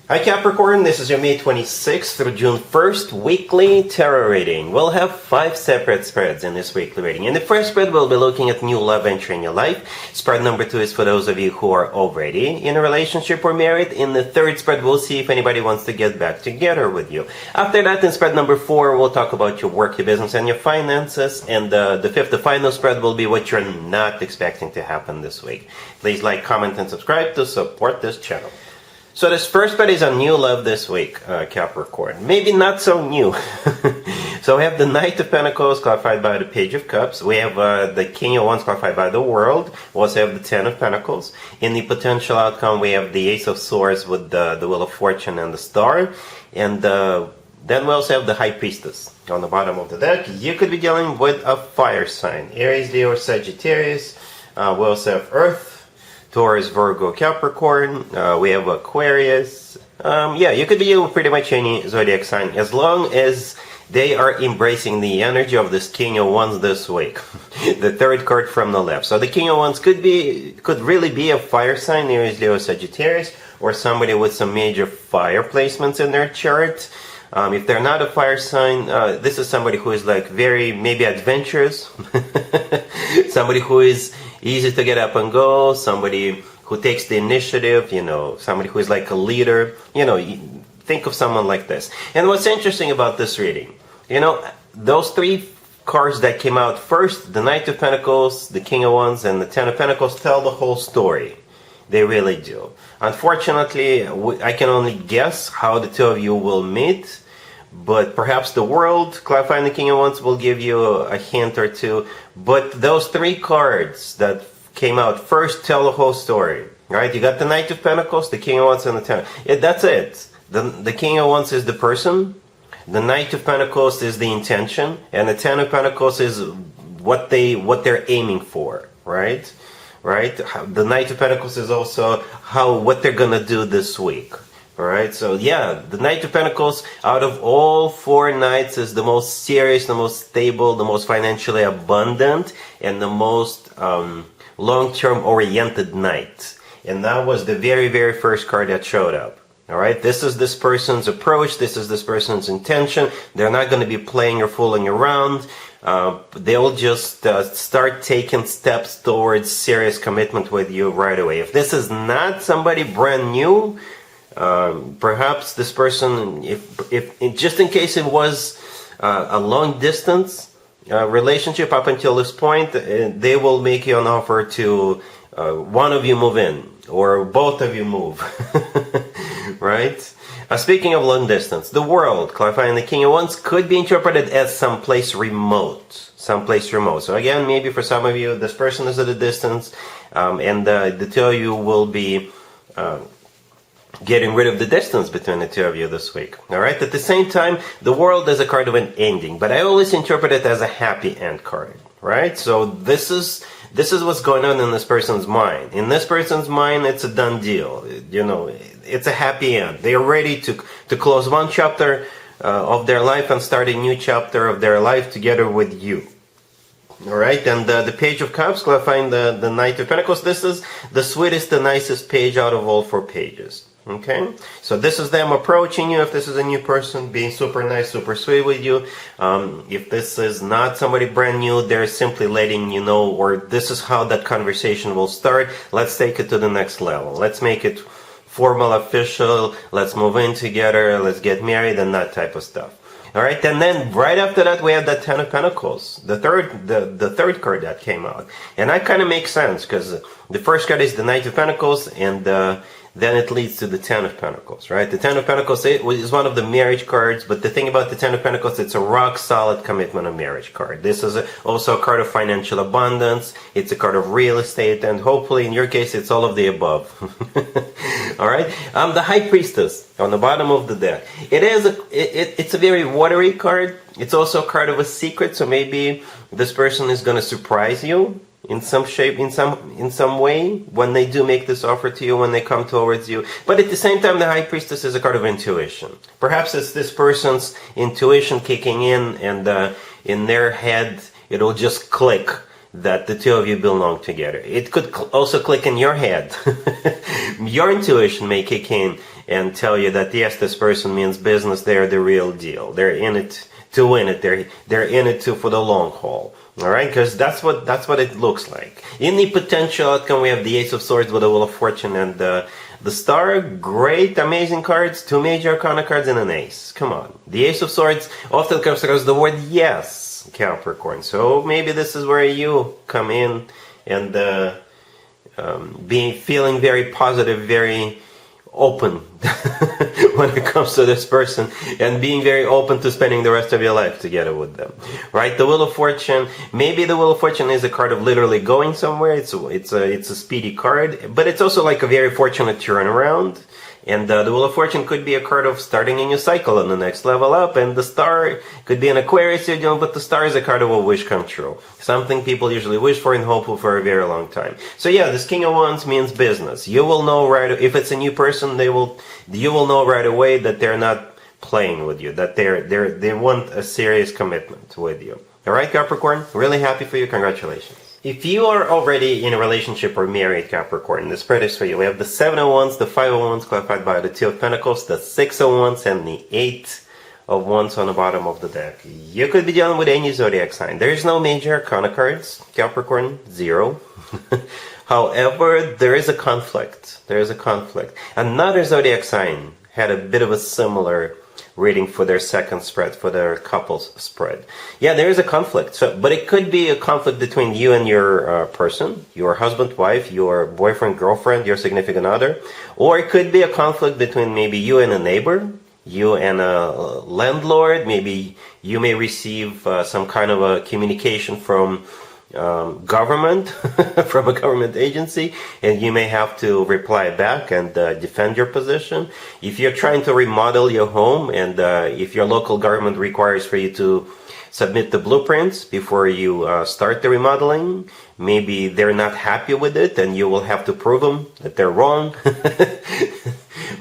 Hi Capricorn, this is your May 26th through June 1st weekly tarot reading. We'll have 5 separate spreads in this weekly reading. In the first spread, we'll be looking at new love entering your life. Spread number 2 is for those of you who are already in a relationship or married. In the third spread, we'll see if anybody wants to get back together with you. After that, in spread number 4, we'll talk about your work, your business, and your finances. And the fifth, the final spread, will be what you're not expecting to happen this week. Please like, comment, and subscribe to support this channel. So this first spread is on new love this week, Capricorn. Maybe not so new. So we have the Knight of Pentacles clarified by the Page of Cups. We have the King of Wands clarified by the World. We also have the Ten of Pentacles. In the potential outcome, we have the Ace of Swords with the Wheel of Fortune and the Star. And then we also have the High Priestess on the bottom of the deck. You could be dealing with a fire sign, Aries, Leo, or Sagittarius. We also have Earth, Taurus, Virgo, Capricorn. We have Aquarius. You could be dealing with pretty much any zodiac sign as long as they are embracing the energy of this King of Wands this week. The third card from the left. So the King of Wands could really be a fire sign, Aries, Leo, Sagittarius, or somebody with some major fire placements in their chart. If they're not a fire sign, this is somebody who is like very maybe adventurous. Somebody who is easy to get up and go, somebody who takes the initiative, somebody who is like a leader, think of someone like this. And what's interesting about this reading, those 3 cards that came out first, the Knight of Pentacles, the King of Wands, and the Ten of Pentacles tell the whole story. They really do. Unfortunately, I can only guess how the two of you will meet, but perhaps the World, clarifying the King of Wands, will give you a hint or two. But those 3 cards that came out first tell the whole story, right? You got the Knight of Pentacles, the King of Wands, and the Ten. That's it. The King of Wands is the person, the Knight of Pentacles is the intention, and the Ten of Pentacles is what they're aiming for, right? Right? The Knight of Pentacles is also what they're gonna do this week. Alright, so yeah, the Knight of Pentacles out of all 4 knights is the most serious, the most stable, the most financially abundant, and the most long-term oriented knight. And that was the very, very first card that showed up. Alright, this is this person's approach, this is this person's intention. They're not going to be playing or fooling around. They'll just start taking steps towards serious commitment with you right away. If this is not somebody brand new, perhaps this person, if just in case it was a long distance relationship up until this point, they will make you an offer to one of you move in or both of you move. Right? Speaking of long distance, the World, clarifying the King of Wands, could be interpreted as someplace remote. So again, maybe for some of you, this person is at a distance, and the two of you will be getting rid of the distance between the two of you this week. Alright, at the same time, the World is a card of an ending, but I always interpret it as a happy end card, right? So this is what's going on in this person's mind. In this person's mind, it's a done deal. It's a happy end. They are ready to close one chapter of their life and start a new chapter of their life together with you. Alright, and the Page of Cups, clarifying the Knight of Pentacles, this is the sweetest, the nicest page out of all 4 pages. Okay, so this is them approaching you. If this is a new person, being super nice, super sweet with you. If this is not somebody brand new, they're simply letting you know, or this is how that conversation will start. Let's take it to the next level. Let's make it formal, official. Let's move in together. Let's get married and that type of stuff. Alright, and then right after that we have the Ten of Pentacles, the third card that came out. And that kind of makes sense, because the first card is the Knight of Pentacles, and then it leads to the Ten of Pentacles, right? The Ten of Pentacles is one of the marriage cards, but the thing about the Ten of Pentacles, it's a rock-solid commitment of marriage card. This is also a card of financial abundance, it's a card of real estate, and hopefully in your case, it's all of the above. Alright? The High Priestess on the bottom of the deck. It's a very watery card. It's also a card of a secret, so maybe this person is going to surprise you in some shape, in some way, when they do make this offer to you, when they come towards you. But at the same time, the High Priestess is a card of intuition. Perhaps it's this person's intuition kicking in, and in their head, it'll just click that the two of you belong together. It could also click in your head. Your intuition may kick in, and tell you that yes, this person means business. They're the real deal. They're in it to win it. They're in it for the long haul. All right, because that's what it looks like. In the potential outcome, we have the Ace of Swords with the Wheel of Fortune and the Star. Great, amazing cards. 2 major arcana cards and an ace. Come on. The Ace of Swords often comes across the word yes, Capricorn. So maybe this is where you come in and feeling very positive, very open when it comes to this person, and being very open to spending the rest of your life together with them, right? The Wheel of Fortune, maybe the Wheel of Fortune is a card of literally going somewhere. It's a speedy card, but it's also like a very fortunate turnaround. And the Wheel of Fortune could be a card of starting a new cycle on the next level up, and the Star could be an Aquarius, but the Star is a card of a wish come true. Something people usually wish for and hope for a very long time. So yeah, this King of Wands means business. You will know if it's a new person, you will know right away that they're not playing with you, that they want a serious commitment with you. All right, Capricorn, really happy for you. Congratulations. If you are already in a relationship or married, Capricorn, the spread is for you. We have the 7 of Wands, the 5 of Wands clarified by the 2 of Pentacles, the 6 of Wands, and the 8 of Wands on the bottom of the deck. You could be dealing with any zodiac sign. There is no major arcana cards, Capricorn, 0. However, there is a conflict. There is a conflict. Another zodiac sign had a bit of a similar reading for their second spread, for their couples spread. Yeah, there is a conflict. But it could be a conflict between you and your person, your husband, wife, your boyfriend, girlfriend, your significant other. Or it could be a conflict between maybe you and a neighbor, you and a landlord. Maybe you may receive some kind of a communication from government, from a government agency, and you may have to reply back and defend your position. If you're trying to remodel your home, and if your local government requires for you to submit the blueprints before you start the remodeling, maybe they're not happy with it, and you will have to prove them that they're wrong.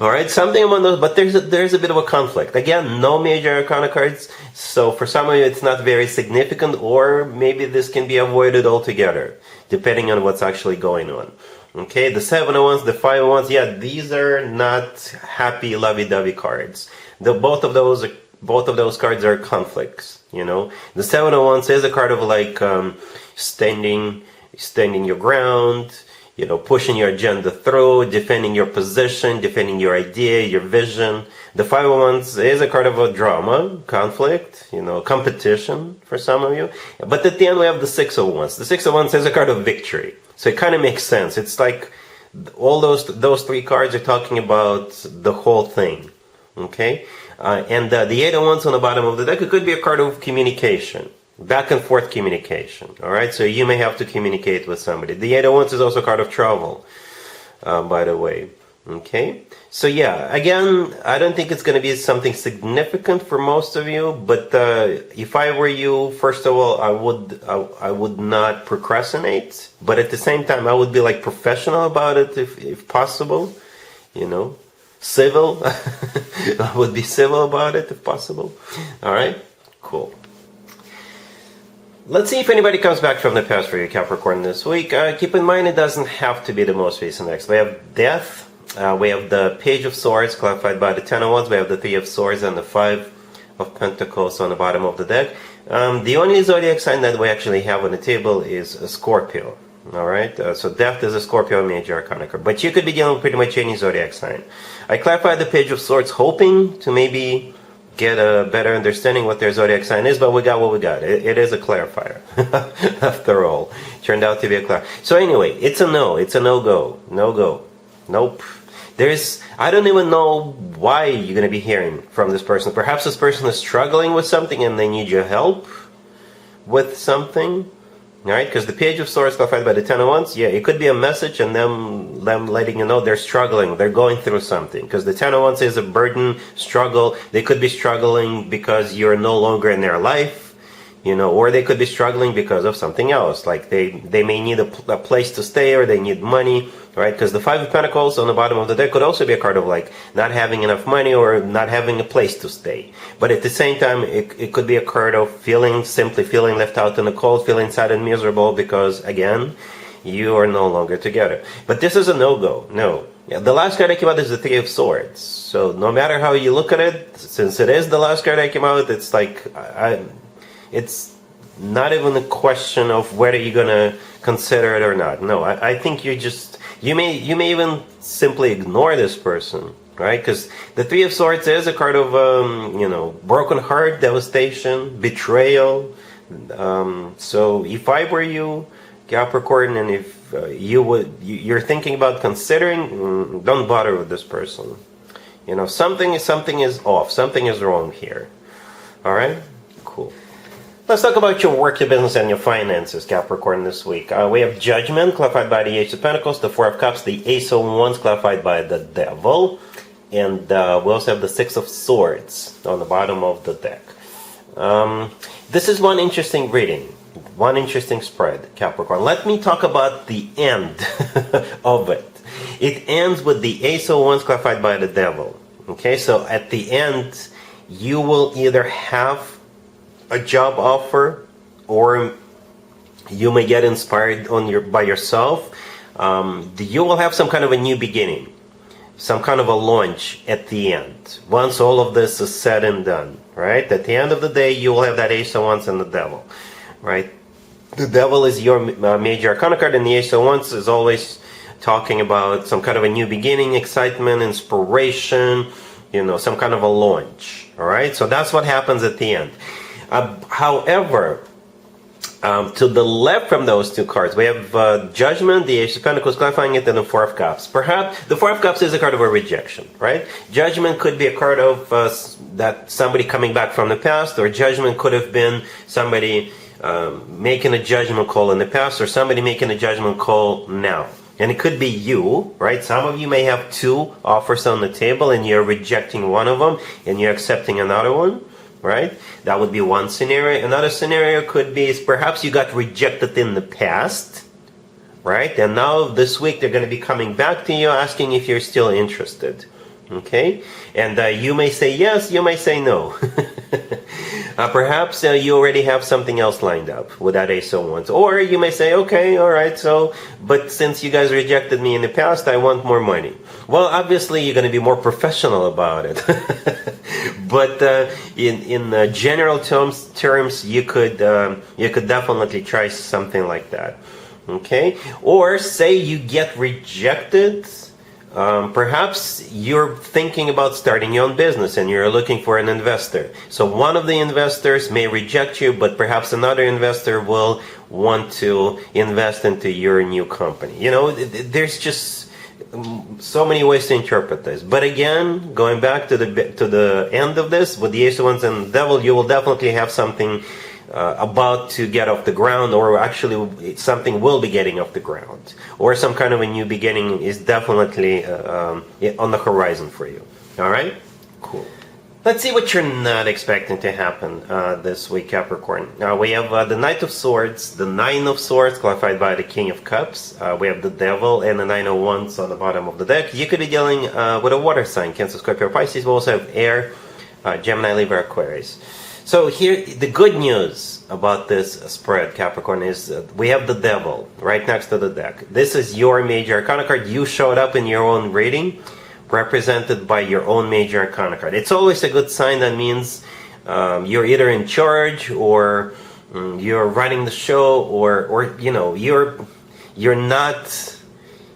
All right, something among those, but there's a bit of a conflict. Again, no major arcana cards, so for some of you it's not very significant, or maybe this can be avoided altogether, depending on what's actually going on. Okay, the 7 of Wands, the 5 of Wands, yeah, these are not happy, lovey-dovey cards. Both of those cards are conflicts. You know, the 7 of Wands is a card of like standing your ground. You know, pushing your agenda through, defending your position, defending your idea, your vision. The 5 of Wands is a card of a drama, conflict, you know, competition for some of you. But at the end we have the 6 of Wands. The 6 of Wands is a card of victory. So it kind of makes sense. It's like all those 3 cards are talking about the whole thing. Okay? And the 8 of Wands on the bottom of the deck, it could be a card of communication. Back and forth communication. All right, so you may have to communicate with somebody. The 8 of Wands is also a card of travel, by the way. Okay, so yeah, again, I don't think it's going to be something significant for most of you, but if I were you, first of all, I would not procrastinate, but at the same time, I would be like professional about it if possible. You know, civil. I would be civil about it if possible. All right, cool. Let's see if anybody comes back from the past for you, Capricorn, this week. Keep in mind, it doesn't have to be the most recent next. We have Death. We have the Page of Swords, clarified by the 10 of Wands. We have the 3 of Swords and the 5 of Pentacles on the bottom of the deck. The only zodiac sign that we actually have on the table is a Scorpio. All right, so Death is a Scorpio major arcana card. But you could be dealing with pretty much any zodiac sign. I clarified the Page of Swords, hoping to maybe get a better understanding what their zodiac sign is, but we got what we got. It is a clarifier, after all. Turned out to be a clarifier. So anyway, it's a no. It's a no-go. No-go. Nope. I don't even know why you're going to be hearing from this person. Perhaps this person is struggling with something and they need your help with something. Alright, because the Page of Swords clarified by the 10 of Wands, yeah, it could be a message and them letting you know they're struggling, they're going through something. Because the 10 of Wands is a burden, struggle. They could be struggling because you're no longer in their life, you know, or they could be struggling because of something else. Like they may need a place to stay, or they need money, right? Because the 5 of Pentacles on the bottom of the deck could also be a card of like not having enough money or not having a place to stay. But at the same time, it could be a card of simply feeling left out in the cold, feeling sad and miserable because, again, you are no longer together. But this is a no-go. No. Yeah, the last card that came out is the Three of Swords. So no matter how you look at it, since it is the last card that came out, it's like it's not even a question of whether you're gonna consider it or not. No, I think you may even simply ignore this person, right? Because the Three of Swords is a card of broken heart, devastation, betrayal. So if I were you, Capricorn, and if you're thinking about considering, don't bother with this person. Something is off, something is wrong here. All right, cool. Let's talk about your work, your business, and your finances, Capricorn, this week. We have Judgment, clarified by the Ace of Pentacles, the Four of Cups, the Ace of Wands, clarified by the Devil, and we also have the Six of Swords on the bottom of the deck. This is one interesting reading, one interesting spread, Capricorn. Let me talk about the end of it. It ends with the Ace of Wands, clarified by the Devil. Okay, so at the end, you will either have a job offer, or you may get inspired by yourself. You will have some kind of a new beginning, some kind of a launch at the end. Once all of this is said and done, right? At the end of the day, you will have that Ace of Wands and the Devil, right? The Devil is your major arcana card, and the Ace of Wands is always talking about some kind of a new beginning, excitement, inspiration, some kind of a launch, all right? So that's what happens at the end. However, to the left from those two cards, we have Judgment, the Ace of Pentacles, clarifying it, and the Four of Cups. Perhaps the Four of Cups is a card of a rejection, right? Judgment could be a card of that somebody coming back from the past, or Judgment could have been somebody making a judgment call in the past, or somebody making a judgment call now. And it could be you, right? Some of you may have two offers on the table, and you're rejecting one of them, and you're accepting another one, right? That would be one scenario. Another scenario could be is perhaps you got rejected in the past, right? And now this week they're going to be coming back to you asking if you're still interested. Okay? And you may say yes, you may say no. Perhaps you already have something else lined up with that Ace of Wands. Or you may say, okay, all right, but since you guys rejected me in the past, I want more money. Well, obviously you're going to be more professional about it. But in general terms, you could definitely try something like that. Okay? Or say you get rejected. Perhaps you're thinking about starting your own business and you're looking for an investor. So one of the investors may reject you, but perhaps another investor will want to invest into your new company. There's just so many ways to interpret this. But again, going back to the end of this, with the Ace of Wands and the Devil, you will definitely have something about to get off the ground, or actually something will be getting off the ground, or some kind of a new beginning is definitely on the horizon for you. All right? Cool. Let's see what you're not expecting to happen this week, Capricorn. We have the Knight of Swords, the Nine of Swords, clarified by the King of Cups. We have the Devil and the Nine of Wands on the bottom of the deck. You could be dealing with a water sign, Cancer, Scorpio, Pisces. We also have Air, Gemini, Libra, Aquarius. So here, the good news about this spread, Capricorn, is we have the Devil right next to the deck. This is your major arcana card. You showed up in your own reading, represented by your own major arcana card. It's always a good sign. That means you're either in charge, or you're running the show, or you're not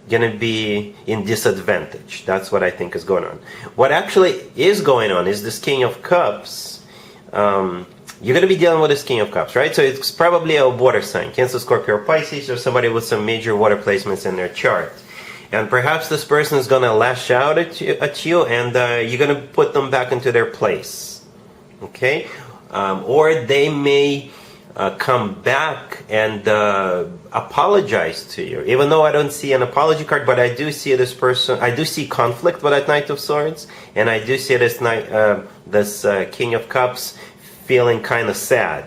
gonna be in disadvantage. That's what I think is going on. What actually is going on is this King of Cups. You're going to be dealing with this King of Cups, right? So it's probably a water sign, Cancer, Scorpio, or Pisces, or somebody with some major water placements in their chart. And perhaps this person is going to lash out at you, and you're going to put them back into their place. Okay? Or they may come back and apologize to you. Even though I don't see an apology card, but I do see this person, I do see conflict with that Knight of Swords, and I do see this King of Cups feeling kind of sad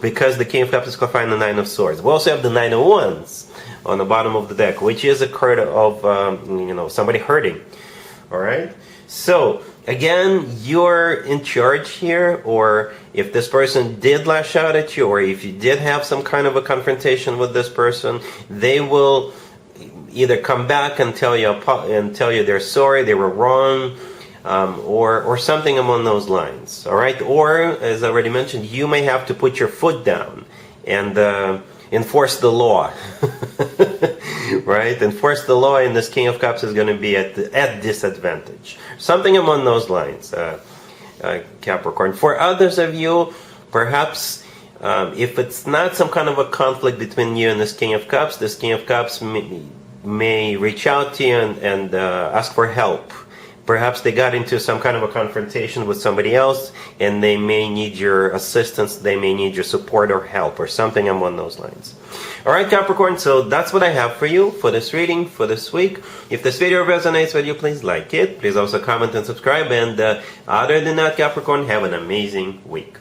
because the King of Cups is clarifying the Nine of Swords. We also have the Nine of Wands on the bottom of the deck, which is a card of somebody hurting. All right. So again, you're in charge here, or if this person did lash out at you, or if you did have some kind of a confrontation with this person, they will either come back and tell you they're sorry, they were wrong, or something along those lines. All right, or as I already mentioned, you may have to put your foot down and enforce the law. Right, enforce the law, and this King of Cups is going to be at disadvantage. Something along those lines, Capricorn. For others of you, perhaps if it's not some kind of a conflict between you and this King of Cups may reach out to you and ask for help. Perhaps they got into some kind of a confrontation with somebody else, and they may need your assistance, they may need your support or help, or something along those lines. Alright, Capricorn, so that's what I have for you for this reading, for this week. If this video resonates with you, please like it. Please also comment and subscribe. And other than that, Capricorn, have an amazing week.